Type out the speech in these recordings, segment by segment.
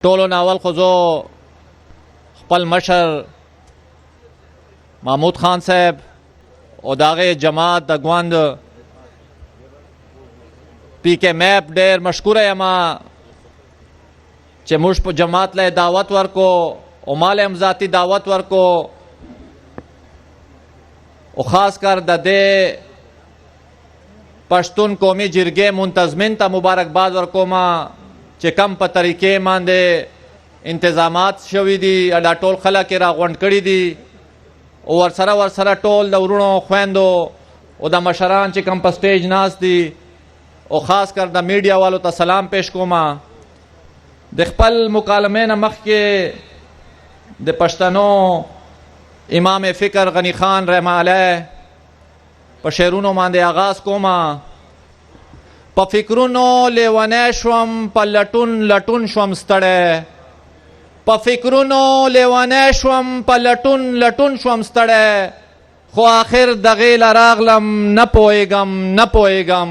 ټولو ناول خو زه خپل مشر محمود خان صاحب او د هغې جماعت د ګوند پی کې میپ ډېر مشکوره یم چې موږ په جماعت له دعوت ورکو او ما له هم ذاتي دعوت ورکو او خاص کر د دې پښتون قومي جرګې منتظمین ته مبارکباد ورکوم چې کم په طریقې باندې انتظامات شوي دي دا ټول خلک یې راغونډ کړي دي او ورسره ټول د ورونو خویندو او د مشران چې کم په سټیج ناست دي او خاص کر د میډیا والو ته سلام پیش کوم د خپل مکالمې نه مخکې د پښتنو امام فکر غنی خان رحمه علیه په شعرونو باندې آغاز کوم په فکرونو لیونی شوم په لټون لټون شوم ستړی په فکرونو لیونی شوم په لټون لټون شوم ستړی خو آخر دغې له راغلم نه پوهېږم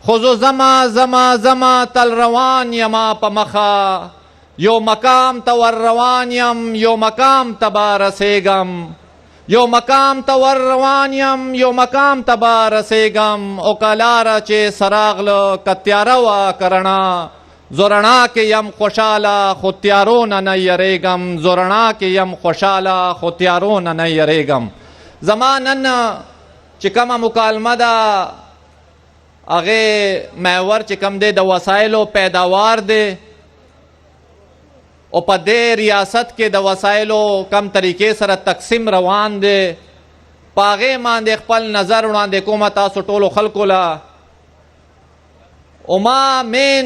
خو زه زما تل روان یما په مخه یو مقام ته ور روان یم یو مقام ته به رسېږم یو مقام ته ور روان یم یو مقام ته به رسېږم او که لاره چې سراغله که تیاره وه که رڼا زه رڼا کې یم خوشحاله خو تیارو نه نه یریږم زه رڼا کې یم خوشحاله خو تیارو نه نه یریږم زما نن چې کومه مکالمه ده هغې محور چې کوم دی د وسایلو پیداوار دی او په دې ریاست کې د وسایلو کم طریقې سره تقسیم روان دی په هغې باندې خپل نظر وړاندې کوم تاسو ټولو خلکو له او ما مین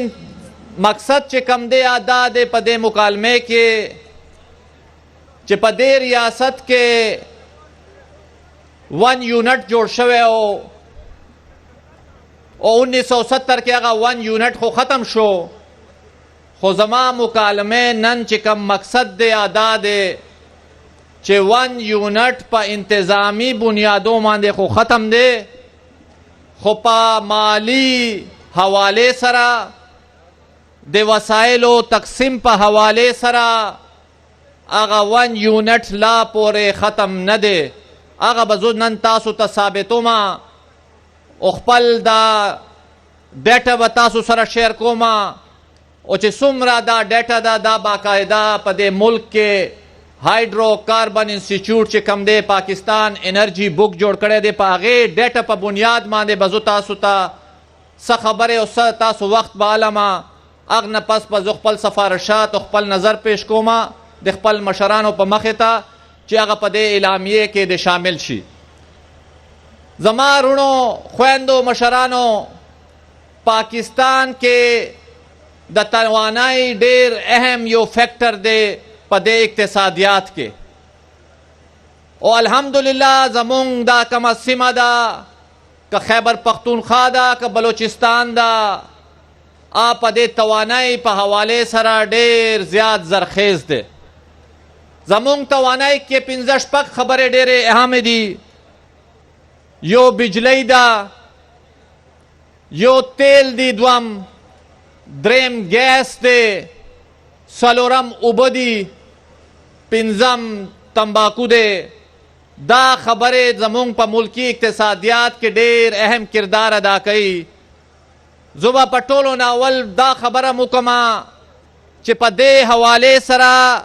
مقصد چې کم دی دا دی په دې مکالمې کې چې په دې ریاست کې 1 یونټ جوړ شوی او 1970 کې هغه 1 یونټ خو ختم شو خو زما مکالمه نن چې کم مقصد دی ادا دی چې 1 یونټ په انتظامی بنیادو باندې خو ختم دی خو په مالی حواله سره د وسایلو تقسیم په حواله سره هغه 1 یونټ لا پورې ختم نه دی هغه به زه نن تاسو ته ثابتوم او خپل دا ډیټا به تاسو سره شیر کوم او چې څومره دا ډیټا ده دا باقاعده په دې ملک کې هایډرو کاربن انسټیټیوټ چې کم دی پاکستان انرژي بک جوړ کړی دی په هغې ډیټا په بنیاد باندې به زه تاسو ته څه خبرې او څه تاسو وخت به علمه هغه نه پس به زه خپل سفارشات او خپل نظر پیش کوم د خپل مشرانو په مخې ته چې هغه په دې اعلامیې کې د شامل شي زما رونو خویندو مشرانو پاکستان کې د توانایي ډېر اهم یو فیکټر دی په دې اقتصادیات کې او الحمدلله زمونږ دا کومه سیمه ده که خیبر پختونخوا ده که بلوچستان ده په دې توانایي په حواله سره ډېر زیات زرخیز دی زمونږ توانایي کې 15 شپږ خبرې ډېرې اهمې دي یو بجلی ده یو تیل دی دوم دریم گیس دی څلورم اوبه دي پنځم تمباکو دی دا خبرې زمونږ په ملکی اقتصادیات کې ډېر اهم کردار ادا کوي زه به په ټولو ناول دا خبره وکړم چې په دې حوالې سره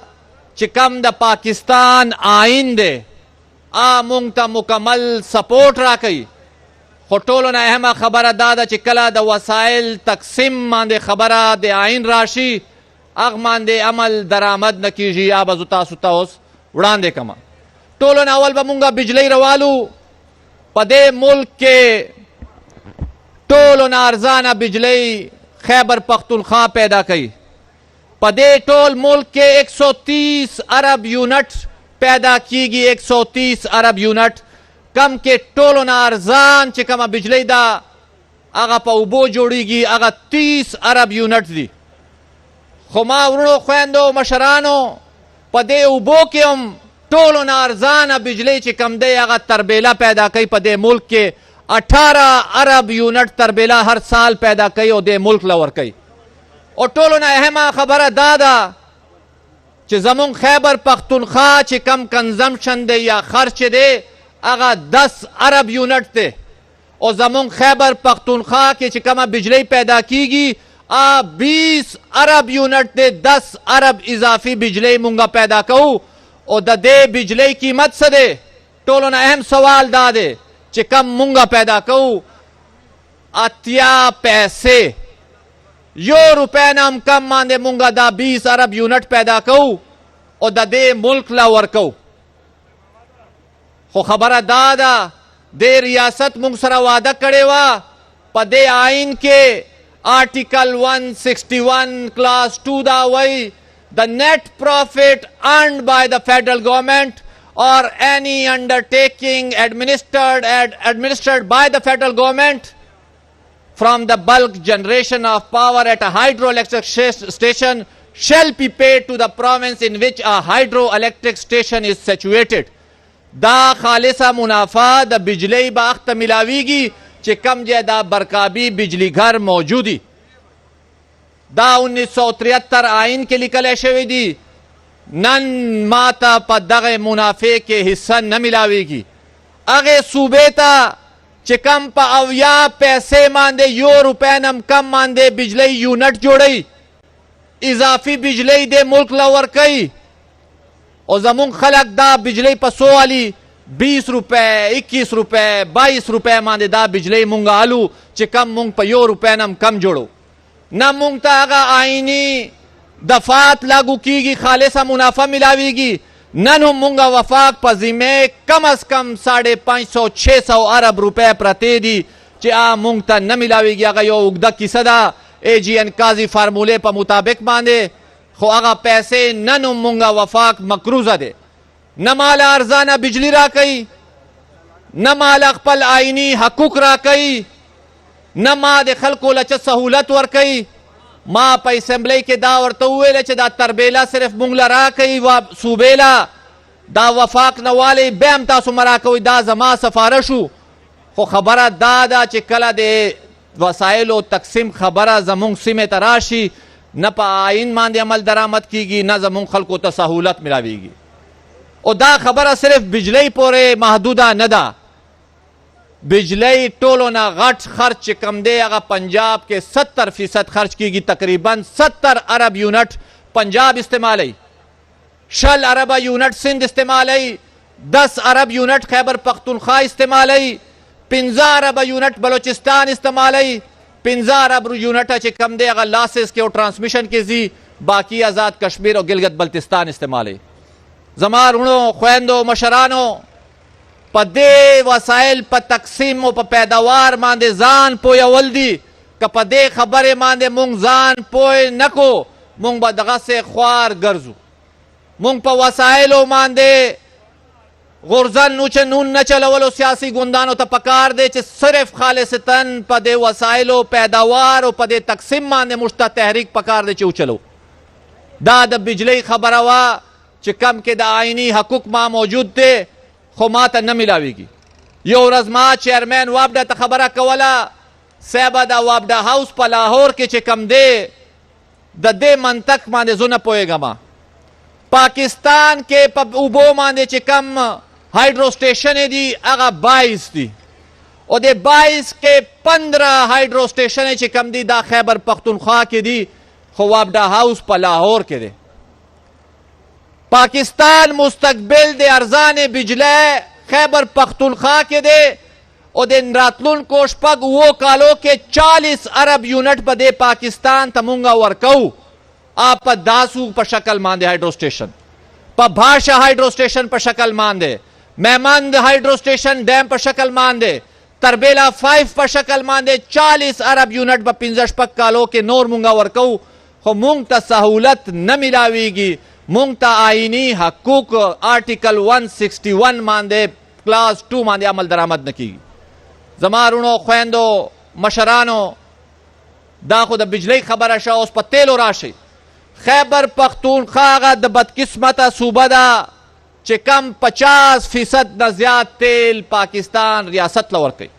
چې کم د پاکستان آئین دی مونږ ته مکمل سپورټ راکوي خو ټولو نه اهمه خبره دا ده چې کله د وسایل تقسیم باندې خبره د آئین راشي هغه باندې عمل درآمد نه کیږي به زه تاسو ته اوس وړاندې کوم ټولو نه اول به مونږ بجلی روالو په دې ملک کې ټولو نه ارزانه بجلی خیبر پختونخوا پیدا کوي په دې ټول ملک کې 130 ارب یونټ پیدا کیږي 130 ارب یونټ کم کې ټولو نه ارزان چې کومه بجلی ده هغه په اوبو جوړیږي هغه 30 ارب یونټ دي خو ما ورونو خویندو مشرانو په دې اوبو کې هم ټولو نه ارزانه بجلی چې کم دی هغه تربیله پیدا کوي په دې ملک کې 18 ارب یونټ تربیله هر سال پیدا کوي او دې ملک له ورکوي او ټولو نه اهمه خبره دا ده چې زمونږ خیبر پختونخوا چې کم کنزمپشن دی یا خرچ دی هغه 10 ارب یونټ دی او زمونږ خیبر پختونخوا کې چې کومه بجلی پیدا کیږي 20 ارب یونټ دی 10 ارب اضافي بجلی مونږه پیدا کوو او د دې بجلی قیمت څه دی ټولو نه اهم سوال دا دی چې کم مونږه پیدا کوو 80 پیسې €1 نه هم کم باندې مونږه دا 20 ارب یونټ پیدا کوو او د دې ملک لا ورکو خو خبره دا ده د ریاست مونږ سره وعده کړې وه په دې آئین کې آرټیکل 161 کلاس 2 دا وایي the net profit earned by the federal government or any undertaking administered by the federal government from the bulk generation of power at a hydroelectric station shall be paid to the province in which a hydroelectric station is situated. دا خالصه منافع د بجلی به اخته ملاویږي چې کم ځای دا برقابي بجلی گھر موجودي دا 1973 آئین کې لیکلی شوی دی نن ماته په دغه منافع کې حصه نه ملاویږي هغې صوبې ته چې کم په 80 پیسې باندې €1 نه هم کم باندې بجلی یونټ جوړوي اضافي بجلی دې ملک له ورکوي او زمونږ خلک دا بجلی په څو والي 20 روپے 21 روپے 22 روپے باندې دا بجلی مونږ الو چې کم مونږ په €1 نه هم کم جوړو نه مونږ ته هغه آئینی دفعات لاګو کیږي خالصه منافع ملاویږي نن هم مونږه وفاق په ذمه کم از کم 550-600 ارب روپے پرتې دي چې مونږ ته نه ملاویږي هغه یو اوږده کیسه ده AGN قاضي فارمولې په مطابق باندې خو هغه پیسې نن هم مونږه وفاق مقروضه دی نه مال ارزانه بجلی را کوي نه مال خپل آئینی حقوق را کوي نه ما د خلکو له څه سهولت ورکوي ما په اسمبلی کې دا ورته وویله چې دا تربیله صرف مونږ له راکوي صوبې له دا وفاق نه والی بیا هم تاسو مه راکوئ دا زما سفارشو خو خبره دا ده چې کله د وسایلو تقسیم خبره زمونږ سیمې ته راشي نه په آئین باندې عمل درآمد کیږي نه زمونږ خلکو ته سهولت ملاویږي او دا خبره صرف بجلی پورې محدوده نه ده بجلی ټولو نه غټ خرچ چې کم دی هغه پنجاب کې 70% خرچ کیږي تقریبا 70 ارب یونټ پنجاب استعمالی 60 ارب یونټ سندھ استعمالی 10 ارب یونټ خیبر پختونخوا استعمالی 15 ارب یونټ بلوچستان استعمالی 15 ارب یونټ چې کم دی هغه لاسز کې او ټرانسمیشن کې زی باقی آزاد کشمیر او گلگت بلتستان استعمالی زما رونو خویندو مشرانو په دې وسایل په تقسیم او په پیداوار باندې ځان پویول دي که په دې خبرې باندې مونږ ځان پوی نه کو مونږ به دغسې خوار ګرځو مونږ په وسایلو باندې غورځن نون نه چلولو سیاسي ګوندانو ته پکار دی چې صرف خالصتاً په دې وسایلو پیداوار او په دې تقسیم باندې موږ ته تحریک پکار دی چې وچلو دا د بجلی خبره وه چې کم کې د آئینی حقوق ما موجود دی خو ما ته نه ملاویږي یو ورځ ما چیرمین وابډه ته خبره کوله صاحبه دا وابډه هاوس په لاهور کې چې کم دی د دې منطق باندې زه نه پوهېږم پاکستان کې په اوبو باندې چې کم هایډرو سټیشنې دي هغه 22 دي او د 22 کې 15 هایډرو سټیشنې چې کم دي دا خیبر پختونخوا کې دي خو وابډه هاوس په لاهور کې دی پاکستان مستقبل د ارزان بجلی خیبر پختونخوا کې دی او د راتلونکو شپږ اوو کالو کې 40 ارب یونټ به د پاکستان ته مونږه ورکوو په داسو په شکل باندې هایډرو سټیشن په بھاشا هایډرو سټیشن په شکل باندې میمند هایډرو سټیشن ډیم په شکل باندې تربیلا 5 په شکل باندې 40 ارب یونټ به 15 شپږ کالو کې نور مونږه ورکوو خو مونږ ته سهولت نه ملاویږي مونږ ته آئینی حقوق آرټیکل 161 باندې کلاس 2 باندې عمل درآمد نه کیږي زما رونو خویندو مشرانو دا خو د بجلی خبره شه اوس په تیلو راشي خیبر پختونخوا هغه د بدقسمته صوبه ده چې کم 50% نه زیات تیل پاکستان ریاست له ورکوي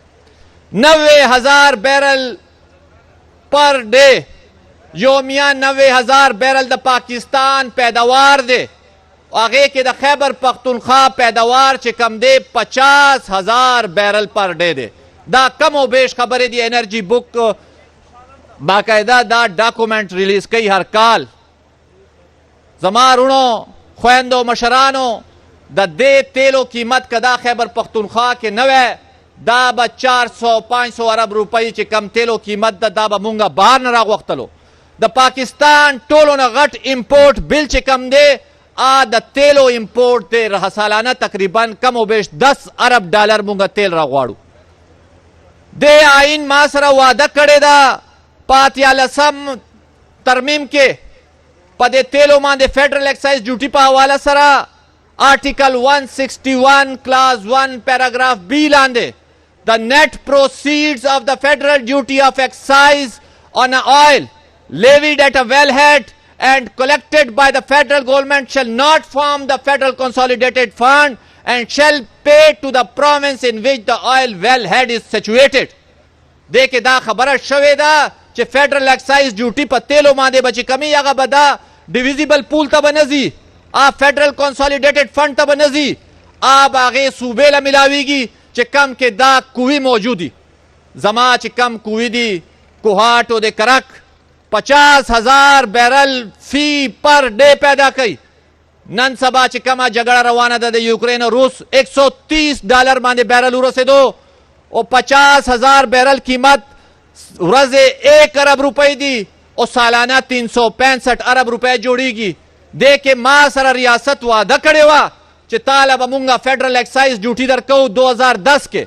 90,000 بیرل پر ډے یومیه 90,000 بیرل د پاکستان پیداوار دی، هغې کې د خیبر پختونخوا پیداوار چې کم دی 50,000 بیرل پر ډے دی. دا کم و بیش خبرې دی. انرجی بک باقاعده دا ډاکومنٹ ریلیز کوي هر کال. زما رونو خویندو مشرانو د دې تیلو قیمت که دا خیبر پختونخوا کې نه وی دا به 400-500 ارب روپۍ چې کم تیلو قیمت ده دا به مونږه بهر نه راغوښتلو. د پاکستان ټولو نه غټ امپورټ بل چې کم دی د تیلو امپورټ دی. سالانه تقریبا کم و بیش 10 ارب ډالر مونږه تیل راغواړو. دې آئین ما سره واده کړې ده په 18 ترمیم کې په دې تیلو باندې فیډرل ایکسایز ډیوټي په حواله سره آرټیکل 161 کلاس 1 پیراګراف بی لاندې the net proceeds of the federal duty of excise on oil levied at a wellhead and collected by the federal government shall not form the federal consolidated fund and shall pay to the province in which the oil wellhead is situated. دې کې دا خبره شوې ده چې فیډرل ایکسایز ډیوټي په تیلو باندې به چې کمی هغه به دا ډیویزیبل پول ته به نه ځي، فیډرل کنسالیډیټډ فنډ ته به نه ځي، هغې صوبې له میلاویږي چې کم کې دا کوی موجودي. زما چې کم کوی دي کوهاټ او د کرک 50,000 بیرل فی پر ډے پیدا کوي. نن سبا چې کومه جګړه روانه ده د یوکرین او روس $130 باندې بیرل ورسېدو او 50,000 بیرل قیمت ورځې 1 ارب روپۍ دي او سالانه 365 ارب روپۍ جوړیږي. دې کې ما سره ریاست واده کړې وه چې تاله به مونږه فیډرل ایکسایز ډیوټي درکوو 2010 کې.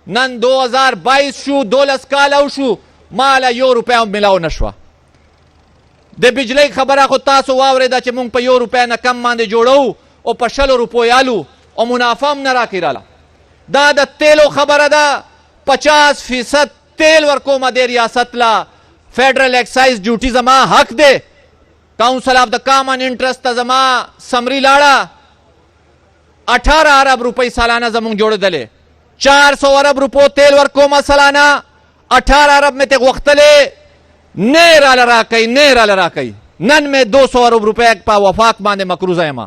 نن 2022 شو، 12 کاله وشو، ماله 1 روپۍ هم میلاو نه شوه. د بجلۍ خبره خو تاسو واورېده چې مونږ په 1 روپۍ نه کم باندې جوړو او په 20 روپیو الو او منافع هم نه راکېراله. دا د تیلو خبره ده. 50% تیل ورکومه دې ریاست له فیډرل ایکسایز ډیوټي زما حق دی. کاؤنسل آف د کامن انټرست ته زما سمري لاړه 18 ارب روپۍ سالانه زمونږ جوړېدلې. 400 ارب روپو تیل ورکومه سالانه، 18 ارب مې ته غوښتلې نه راله راکوي، نه راله راکوي. نن مې 200 ارب روپۍ په وفاق باندې مقروضه یم.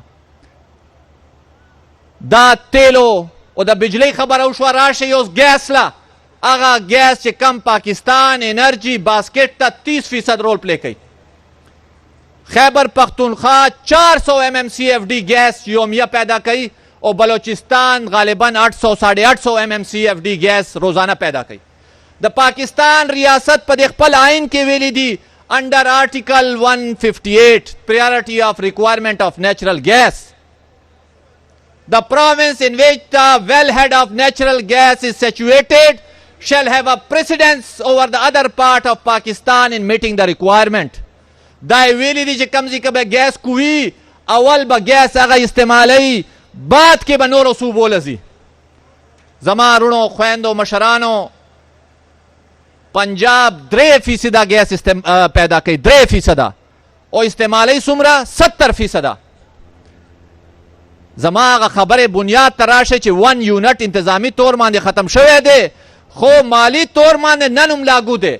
دا تیلو او د بجلۍ خبره وشوه. راشئ اوس ګیس له، هغه ګیس چې کم پاکستان انرجی باسکټ ته 30% رول پلی کوي. خیبر پختونخوا 400 MMCFD گیس یومیه پیدا کوي او بلوچستان غالباً 800-850 MMCFD گیس روزانه پیدا کوي. د پاکستان ریاست په خپل آئین کې ویلي دي under article 158 priority of requirement of natural gas. The province in which the wellhead of natural gas is situated shall have a precedence over the other part of Pakistan in meeting the requirement. دا ویلی دی چې کم ځای کې به ګیس کوي اول به ګیس هغه استعمالوي بعد کې به نورو صوبو له ځي. زما رونو خویندو مشرانو پنجاب 3% ګیس پیدا کوي، 3% او استعمالوي څومره 70%. زما هغه خبرې بنیاد ته راشئ چې 1 یونټ انتظامي طور باندې ختم شوی دی خو مالی طور باندې نن هم لاګو دی.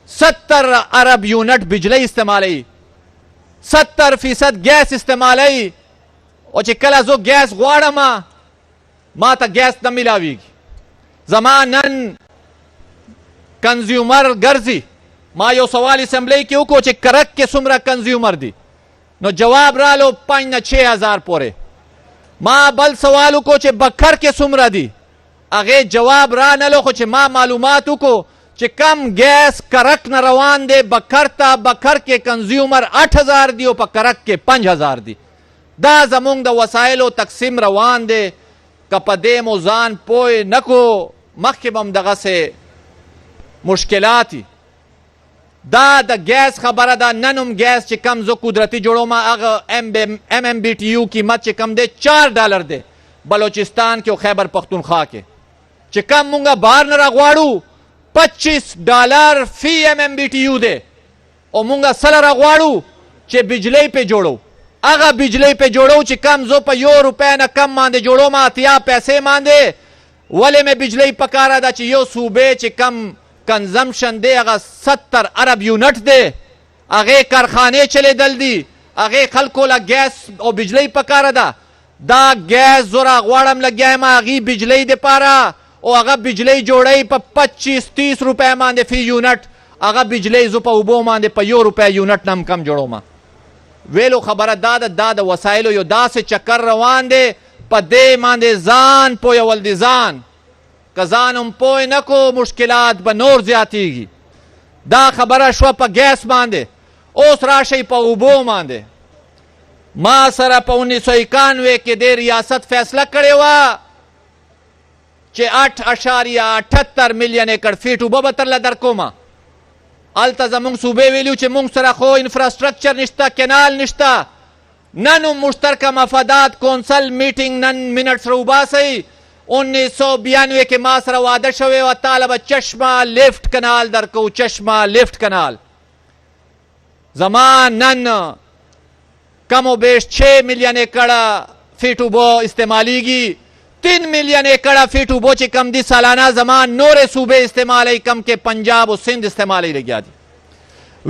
70 ارب یونٹ بجلی استعمالی، 70% گیس استعمالی او چې کله زه ګیس غواړم ما ته ګیس نه میلاویږي. زما نن کنزیومر ګرځي. ما یو سوال اسمبلی کې وکړو چې کرک کې څومره کنزیومر دي، نو جواب رالو 5 نه 6,000 پورې. ما بل سوال وکړو چې بکر کې څومره دي، هغې جواب را نلو. خو چې ما معلومات وکړو چې کم ګیس کرک نه روان دی بکر ته، بکر کې کنزیومر 8,000 دی او په کرک کې 5,000 دی. دا زمونږ د وسایلو تقسیم روان دی. که په دې مو ځان پوه نه کړو مخکې به هم دغسې مشکلاتي. دا د ګیس خبره ده. نن هم ګیس چې کم زه قدرتي جوړوم هغه MMBTU قیمت چې کم دی $4 دی بلوچستان کې او خیبر پختونخوا کې. چې کم مونږه بهر نه راغواړو $25 فی MMBTU دی او مونږه سله راغواړو چې بجلی پې جوړو. هغه بجلی پې جوړو چې کم زه په 1 روپۍ نه کم باندې جوړوم 80 پیسې باندې. ولې مې بجلی پکاره ده چې یو صوبې چې کم کنزمشن دی هغه 70 ارب یونټ دی هغې کارخانې چلېدل دي، هغې خلکو له ګیس او بجلۍ پکاره ده. دا ګیس زوره غواړم لګیا یم هغې بجلۍ دپاره، او هغه بجلۍ جوړوي په 25-30 روپۍ باندې فی یونټ. هغه بجلۍ زه په اوبو باندې په 1 روپۍ یونټ نه هم کم جوړوم. ویلو خبره دا ده، دا د وسایلو یو داسې چکر روان دی، په دې باندې ځان پویول دي ځان. که ځان هم پوی نه کو مشکلات به نور زیاتیږي. دا خبره شوه په ګیس باندې. اوس راشئ په اوبو باندې. ما سره په 1991 کې د ریاست فیصله کړې وه چې 8.78 میلیون ایکړ فیټ اوبه به ترله درکومه. هلته زموږ صوبې ویلي چې موږ سره خو انفراسټرکچر نشته، کینال نشته. نن هم مشترکه مفادات کونسل میټینګ نن منټس راوباسئ. 1992 کې ما سره واده شوی وه تاله به چشمه لیفټ کنال درکو، چشمه لیفټ کنال. زما نن کم و بیش 6 میلیون ایکڑ فیٹ اوبو استعمالیږي. 3 میلیون ایکڑ فیٹ اوبو چې کم دي سالانه زما نورې صوبې استعمالی، کم کې پنجاب او سندھ استعمالی لګیا دي.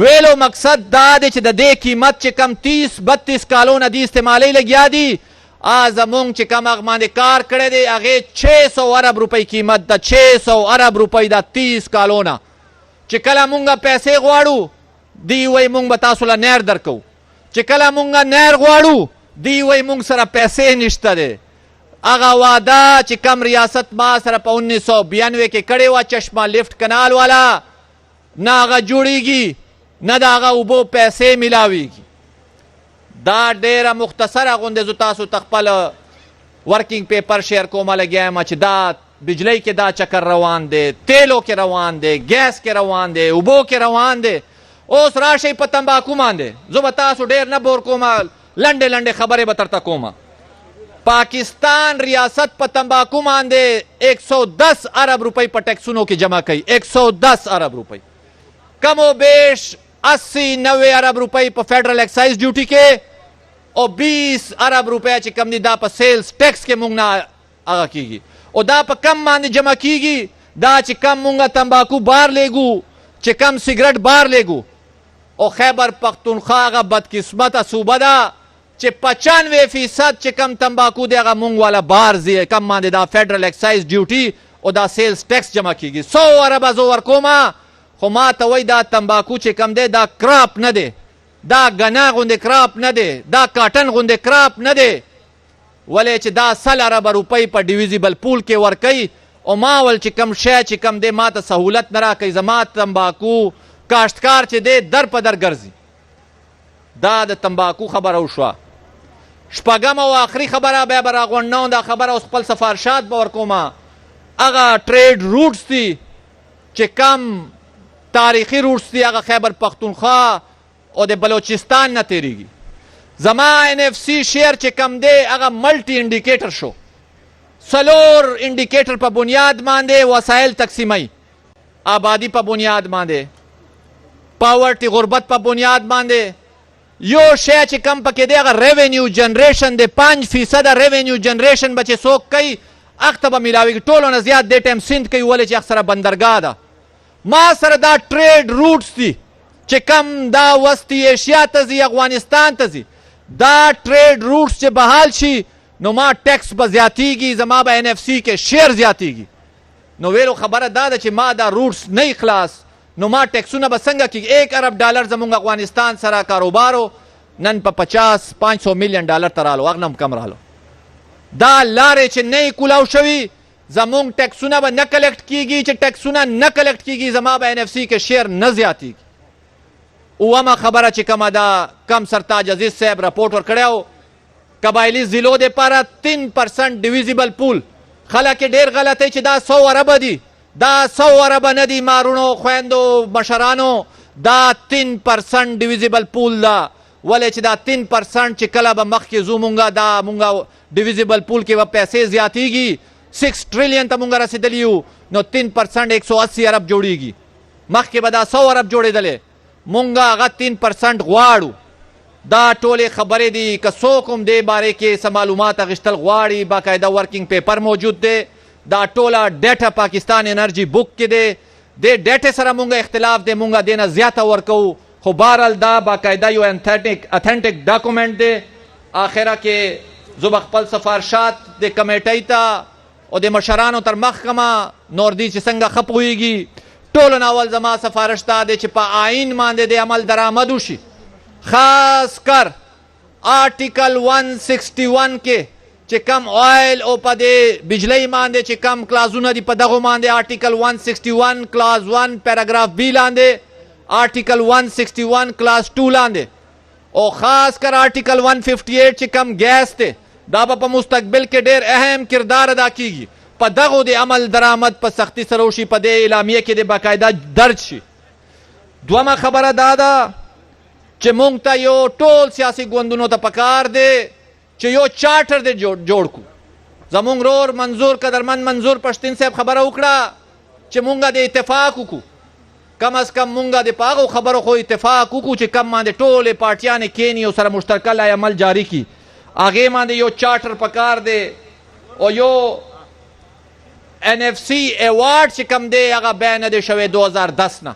ویلو مقصد دا دی چې د دې قیمت چې کم 30-32 کالو نه دي استعمالی لګیا دي. زمونږ چې کم هغه باندې کار کړی دی هغې 600 ارب روپۍ قیمت ده، 600 ارب روپۍ ده 30 کالو نه. چې کله مونږ پیسې غواړو دی وایي مونږ به تاسو له نیر درکوو، چې کله مونږ نیر غواړو دی وایي مونږ سره پیسې نشته دی. هغه واده چې کم ریاست ما سره په 1992 کې کړې وه چشمه لیفټ کنال والا، نه هغه جوړیږي نه د هغه اوبو پیسې میلاویږي. دا ډیره مختصره غوندې زه تاسو ته خپل ورکینګ پیپر شیر کومه لګیا یم چې دا بجلۍ کې دا چکر روان دی، تیلو کې روان دی، ګیس کې روان دی، اوبو کې روان دی. اوس راشئ په تمباکو باندې. زه به تاسو ډیر نه بور کومه، لنډې لنډې خبرې به درته کومه. پاکستان ریاست په تمباکو باندې 110 ارب روپۍ په ټیکسونو کې جمع کوي، 110 ارب روپۍ. کم و بیش 80-90 ارب روپۍ په فیډرل ایکسایز ډیوټي کې او 20 ارب روپۍ چې کم دي دا په سیلز ټیکس کې مونږ نه هغه کیږي. او دا په کم باندې جمع کیږي؟ دا چې کم مونږ تمباکو بار لیږو، چې کم سیګرټ بار لیږو. او خیبر پختونخوا هغه بدقسمته صوبه ده چې 95% چې کم تمباکو دی هغه مونږ والا بار ځي، کم باندې دا فیډرل ایکسایز ډیوټي او دا سیلز ټیکس جمع کیږي. 100 اربه زه ورکومه، خو ما ته وایي دا تمباکو چې کم دی دا کراپ نه دی، دا ګنا غوندې کراپ نه دی، دا کاټن غوندې کراپ نه دی. ولې چې دا 100 اربه روپۍ په ډیویزیبل پول کې ورکوي. او ما ول چې کم شی چې کم دی ما ته سهولت نه راکوي. زما تمباکو کاشتکار چې دی در په در ګرځي. دا د تمباکو خبره وشوه. شپږمه او آخري خبره بیا به راغونډوم، دا خبره اوس خپل سفارشات به ورکومه. هغه ټریډ روټس دي چې کم تاریخي روټس دي، هغه خیبر پختونخوا او د بلوچستان نه تیریږي. زما NFC شیر چې کم دی هغه ملټي انډیکیټر شو، 4 انډیکیټر په بنیاد باندې وسایل تقسیموي. آبادی په بنیاد باندې، پاورټي غربت په بنیاد باندې. یو شی چې کم پکې دی هغه ریونیو جنریشن دی، 5% ریونیو جنریشن به چې څوک کوي هغه ته به میلاویږي. ټولو نه زیات دې ټایم سند کوي، ولې چې هغه سره بندرګاه ده. ما سره دا ټریډ روټس دي چې کم دا وسطي ایشیا ته ځي، افغانستان ته ځي. دا ټریډ روټس چې بحال شي نو ما ټیکس به زیاتیږي، زما به NFC کې شیر زیاتیږي. نو ویلو خبره دا ده چې ما دا روټس نه خلاص نو ما ټیکسونه به څنګه کېږي. 1 ارب ډالر زموږ افغانستان سره کاروبارو نن په 50-500 میلیون ډالر ته رالو، هغه نه هم کم رالو. دا لارې چې نه یې کولاو شوي زموږ ټیکسونه به نه کلیکټ کېږي. چې ټیکسونه نه کلیکټ کېږي زما به NFC کې شیر نه زیاتیږي. اومه خبره چې کومه ده، کم سرتاج عزیز صاحب رپورټ ورکړی و قبایلي ضلعو دپاره 3% ډیویزیبل پول. خلک یې ډېر غلطوي چې دا 100 اربه دي، دا 100 اربه نه دي مارونو خویندو مشرانو، دا 3% ډیویزیبل پول ده. ولې چې دا 3% چې کله به مخکې ځو مونږه دا مونږه ډیویزیبل پول کې به پیسې زیاتیږي. 6 ټریلیون ته مونږ رسېدلي یو، نو 3% 180 ارب جوړیږي. مخکې به دا 100 ارب جوړېدلې، مونږ هغه 3% غواړو. دا ټولې خبرې دي. که څوک هم دې باره کې څه معلومات اخیستل غواړي، باقاعده ورکینګ پیپر موجود دی. دا ټوله ډیټا پاکستان انرژي بک کې دی. دې ډیټې سره مونږ اختلاف دی، مونږ دې نه زیاته ورکوو، خو بهرحال دا باقاعده یو اتھینټک ډاکومنټ دی. آخره کې زه به خپل سفارشات د کمیټۍ ته او د مشرانو تر مخ کړمه، نور دی چې څنګه ښه پوهېږي. ټولو نه اول زما سفارش دا دی چې په آئین باندې د عمل درآمد وشي، خاص کر آرټیکل 161 کې چې کم آئل او په دې بجلی باندې چې کم کلازونه دي په دغو باندې آرټیکل 161 کلاز 1 پیراګراف بی لاندې، آرټیکل 161 کلاس 2 لاندې، او خاص کر آرټیکل 158 چې کم گیس دی دا به په مستقبل کې ډېر اهم کردار ادا کیږي. په دغو د عمل درآمد په سختي سره وشي، په دې اعلامیه کې د باقاعده درج شي. دویمه خبره دا ده چې موږ ته یو ټول سیاسي ګوندونو ته پکار دی چې یو چارټر دې جوړ کړو. زمونږ رور منظور قدرمند منظور پښتین صاحب خبره وکړه چې مونږ د اتفاق وکړو، کم از کم مونږ د په هغو خبرو خو اتفاق وکړو چې کم باندې ټولې پارټیانې کښېني او سره مشترکه لای عمل جاري کړي. هغې باندې یو چارټر پکار دی او یو NFC ایوارډ چې کم دی هغه بیا نه دی شوی 2010 نه.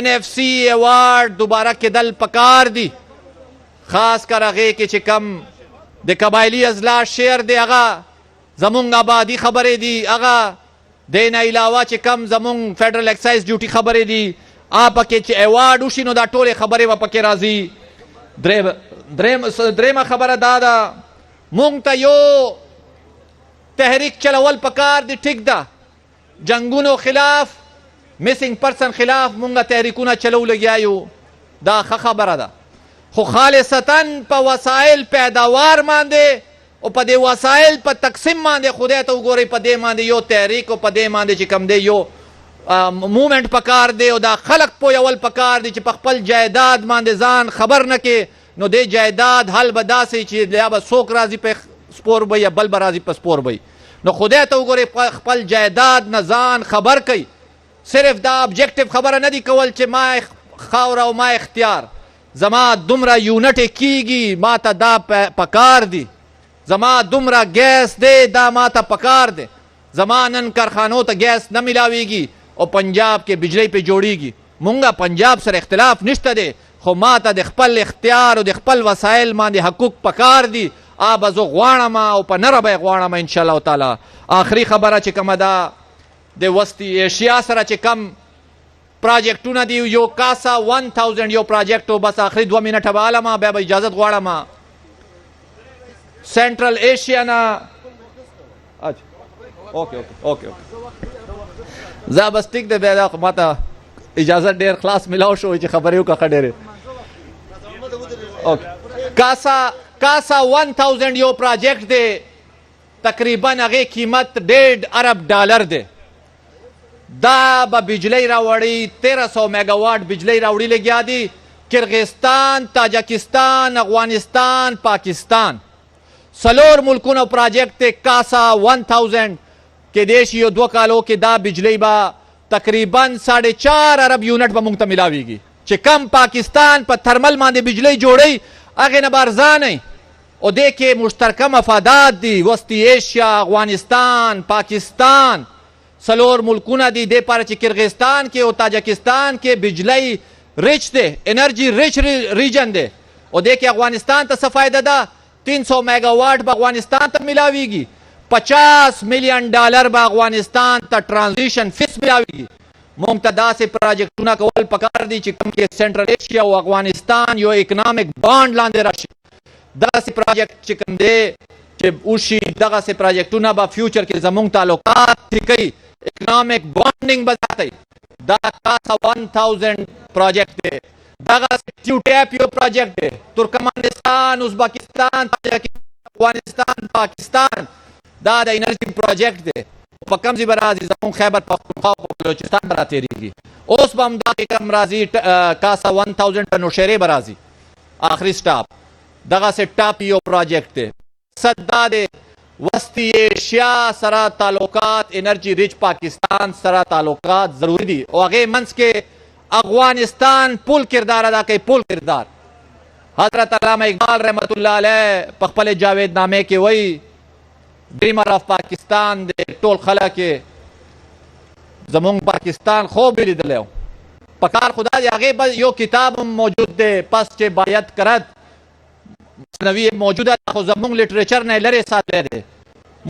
NFC ایوارډ دوباره کېدل پکار دي، خاص کر هغې کې چې کم د قبایلي اضلاع شعر دی هغه زمونږ آبادي خبرې دي، هغه د نه علاوه چې کم زمونږ فیډرل ایکسایز ډیوټي خبرې دي، پکې چې ایوارډ وشي نو دا ټولې خبرې به پکې راځي. درېیمه خبره دا ده مونږ ته یو تحریک چلول پکار دی. ټیک ده، جنګونو خلاف، میسنګ پرسن خلاف مونږ تحریکونه چلو لګیا یو، دا ښه خبره ده، خو خالصتا په وسایل پیداوار باندې او په دې وسایل په تقسیم باندې خدای ته وګورئ، په دې باندې یو تحریک او په دې باندې چې کوم دی یو مومنټ پکار دی او دا خلق پویول پکار دی چې په خپل جایداد باندې ځان خبر نه کې نو دې جایداد حل به داسې چې یا به څوک راځي په سپور به یا بل به راځي په سپور به. نو خدای ته وګورئ خپل جایداد نه ځان خبر کوي. صرف دا ابجیکټیو خبره نه دی کول چې ما خاوره او ما اختیار، زما دومره یونټ کیږي ما ته دا پکار دی، زما دومره ګیس دی دا ما ته پکار دی، زما نن کارخانو ته ګیس نه ملاویږي او پنجاب کې بجلی پې جوړیږي. مونږه پنجاب سره اختلاف نشته دی، خو ما ته د خپل اختیار او د خپل وسایل باندې حقوق پکار دي. به زه غواړم او په نره به یې غواړم انشاءالله تعالی. آخري خبره چې کومه ده د وسطي ایشیا سره چې کم پراجیکټونه دي، یو کاسا 1000 یو پراجیکټ و، بس آخري 2 منټه به علمه بیا به اجازت غواړم. سینټرل ایشیا نه اوکې زه بس ټیک دی، بیا ما ته اجازت ډېر خلاص ملاو شو چې خبرې وکړه ښه ډېرې. کاسا 1000 یو پراجیکټ دی، تقریبا هغې قیمت $1.5 دی. دا به بجلی راوړي 1300 میګاواټ بجلی راوړي لګیا دي. کرغستان، تاجکستان، افغانستان، پاکستان 4 ملکونو پراجیکټ دی. کاسا 1000 کېدای شي یو 2 کالو کې دا بجلی به تقریبا 4.5 ارب یونټ به موږ ته ملاویږي. چې کم پاکستان په ترمل باندې بجلی جوړوي هغې نه به ارزانه او دې کې مشترکه مفادات دي. وسطي ایشیا، افغانستان، پاکستان 4 ملکونه دي. دې پاره چې کرغستان کې او تاجکستان کې بجلی ریچ دی، انرژي ریچ ریجن دی، او دې کې افغانستان ته څه فایده ده؟ 300 میګاواټ به افغانستان ته ملاویږي، $50 میلیون به افغانستان ته ټرانزیشن فیس ملاویږي. مونږ ته داسې پراجیکټونه کول پکار دي چې کوم کې سنټرل ایشیا او افغانستان یو اکنامک بانډ لاندې راشي. داسې پراجیکټ چې کوم دی چې وشي، دغسې پراجیکټونه به فیوچر کې زمونږ تعلقات ټیک کوي، اکنامک بانډینګ به زیاتوي. دا کاسا 1000 پراجیکټ دی. دغسې ټیو ټیپ یو پراجیکټ دی، ترکمنستان، ازبکستان، تاجکستان، افغانستان، پاکستان دا د انرژي پراجیکټ دی. په کوم ځای به راځي؟ زمونږ خیبر پښتونخوا او بلوچستان به راتېرېږي. اوس به همدا کم راځي کاسا 1000 په نوشیرې به راځي آخري سټاپ. دغسې ټاپ یو پراجیکټ دی. مقصد دا دی وسطي ایشیا سره تعلقات، انرژي ریچ پاکستان سره تعلقات ضروري دي او هغې منځ کې افغانستان پول کردار ادا کوي. پول کردار حضرت علامه اقبال رحمت الله علیه په خپل جاوید نامې کې وایي ډریمر آف پاکستان دی. ټول خلک زمونږ پاکستان خوب یې لیدلی و پکار خدا دی هغه به یو کتاب موجود دی پس چې باید کرد نوی موجوده خو زمونږ لټریچر نه لرې ساتلی دی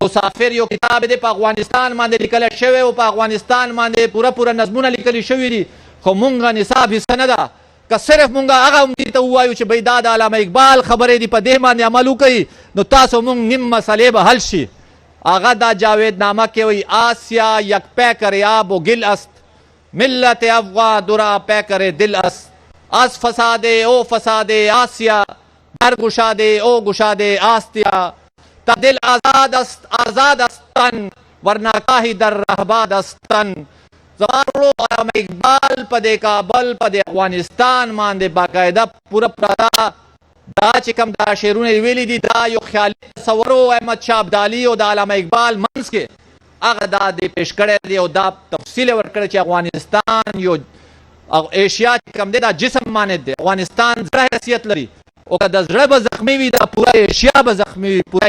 مسافر یو کتاب دی په افغانستان باندې لیکلی شوی او په افغانستان باندې پوره نظمونه لیکلي شوي دي خو مونږ نصاب حصه نه ده که صرف مونږ هغه هم دې ته ووایو چې بھئی دا د علامه اقبال خبرې دي په دې باندې عمل وکوئ نو تاسو مونږ نیم مسئلې به حل شي هغه دا جاوید نامه کې وایي آسیا یک پیکر یاب و گل است ملت افغان درا پیکر دل است از فساد او فساد آسیا در گشاده او گشاده آستیا تا دل آزاد است تن ورنہ کاهی در رهباد است تن زمانو علامه اقبال په دې کابل په دې افغانستان باندې باقاعده پوره دا چې کوم دا شعرونه ویلي دي دا یو خیالي تصور و احمد شاه ابدالي او د علامه اقبال منځ کې هغه دا دې پیش کړی دی او دا تفصیل ورکړی چې افغانستان یو ایشیا چې کوم دی دا جسم مانند دی افغانستان زړه حیثیت لري او که د زړه به زخمي وي دا پوره ایشیا به زخمي وي پوره